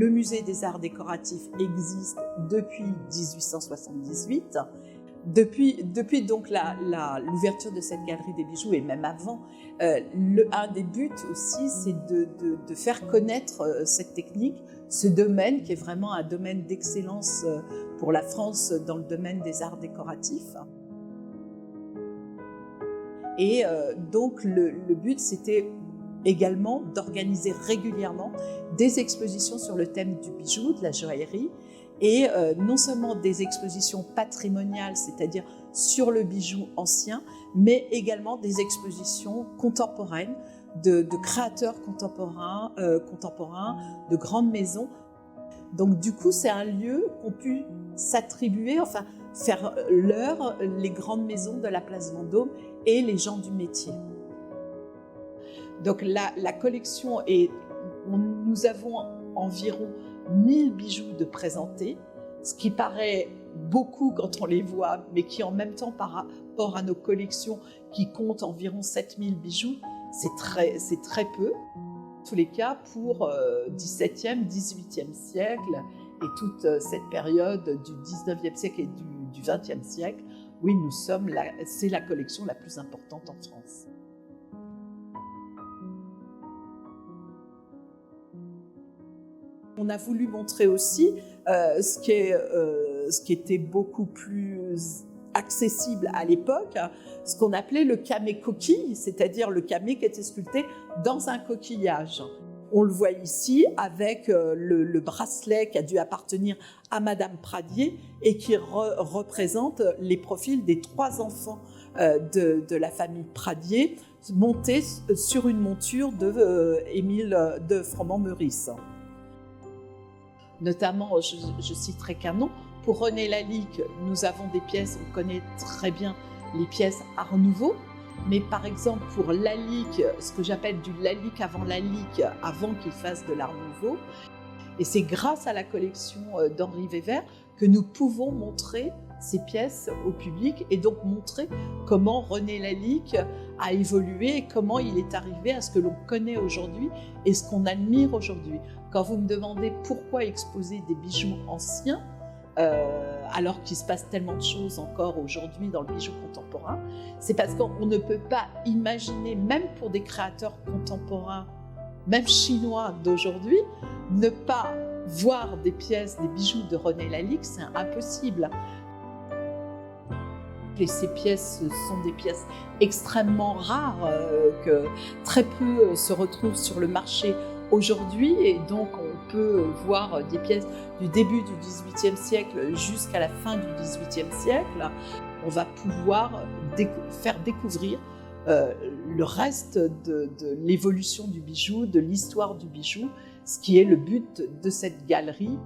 le musée des arts décoratifs existe depuis 1878. Depuis donc l'ouverture de cette galerie des bijoux, et même avant, un des buts aussi, c'est de faire connaître cette technique, ce domaine qui est vraiment un domaine d'excellence pour la France dans le domaine des arts décoratifs. Et donc le but, c'était également d'organiser régulièrement des expositions sur le thème du bijou, de la joaillerie, et non seulement des expositions patrimoniales, c'est-à-dire sur le bijou ancien, mais également des expositions contemporaines de créateurs contemporains, de grandes maisons. Donc du coup, c'est un lieu qu'ont pu s'attribuer, enfin faire leur, les grandes maisons de la place Vendôme et les gens du métier. Donc la collection nous avons environ 1000 bijoux de présentés, ce qui paraît beaucoup quand on les voit, mais qui en même temps par rapport à nos collections qui comptent environ 7000 bijoux, c'est très peu. En tous les cas, pour 17e, 18e siècle et toute cette période du 19e siècle et du 20e siècle, oui, c'est la collection la plus importante en France. On a voulu montrer aussi ce qui était beaucoup plus accessible à l'époque, ce qu'on appelait le camée coquille, c'est-à-dire le camée qui était sculpté dans un coquillage. On le voit ici avec le bracelet qui a dû appartenir à Madame Pradier et qui représente les profils des 3 enfants de la famille Pradier montés sur une monture d'Émile de Froment-Meurice. Notamment, je citerai qu'un nom, pour René Lalique, nous avons des pièces, on connaît très bien les pièces Art Nouveau, mais par exemple pour Lalique, ce que j'appelle du Lalique avant Lalique, avant qu'il fasse de l'Art Nouveau, et c'est grâce à la collection d'Henri Weber que nous pouvons montrer ces pièces au public et donc montrer comment René Lalique a évolué et comment il est arrivé à ce que l'on connaît aujourd'hui et ce qu'on admire aujourd'hui. Quand vous me demandez pourquoi exposer des bijoux anciens, alors qu'il se passe tellement de choses encore aujourd'hui dans le bijou contemporain, c'est parce qu'on ne peut pas imaginer, même pour des créateurs contemporains, même chinois d'aujourd'hui, ne pas voir des pièces, des bijoux de René Lalique, c'est impossible. Et ces pièces sont des pièces extrêmement rares, que très peu se retrouvent sur le marché aujourd'hui, et donc on peut voir des pièces du début du XVIIIe siècle jusqu'à la fin du XVIIIe siècle. On va pouvoir faire découvrir le reste de l'évolution du bijou, de l'histoire du bijou, ce qui est le but de cette galerie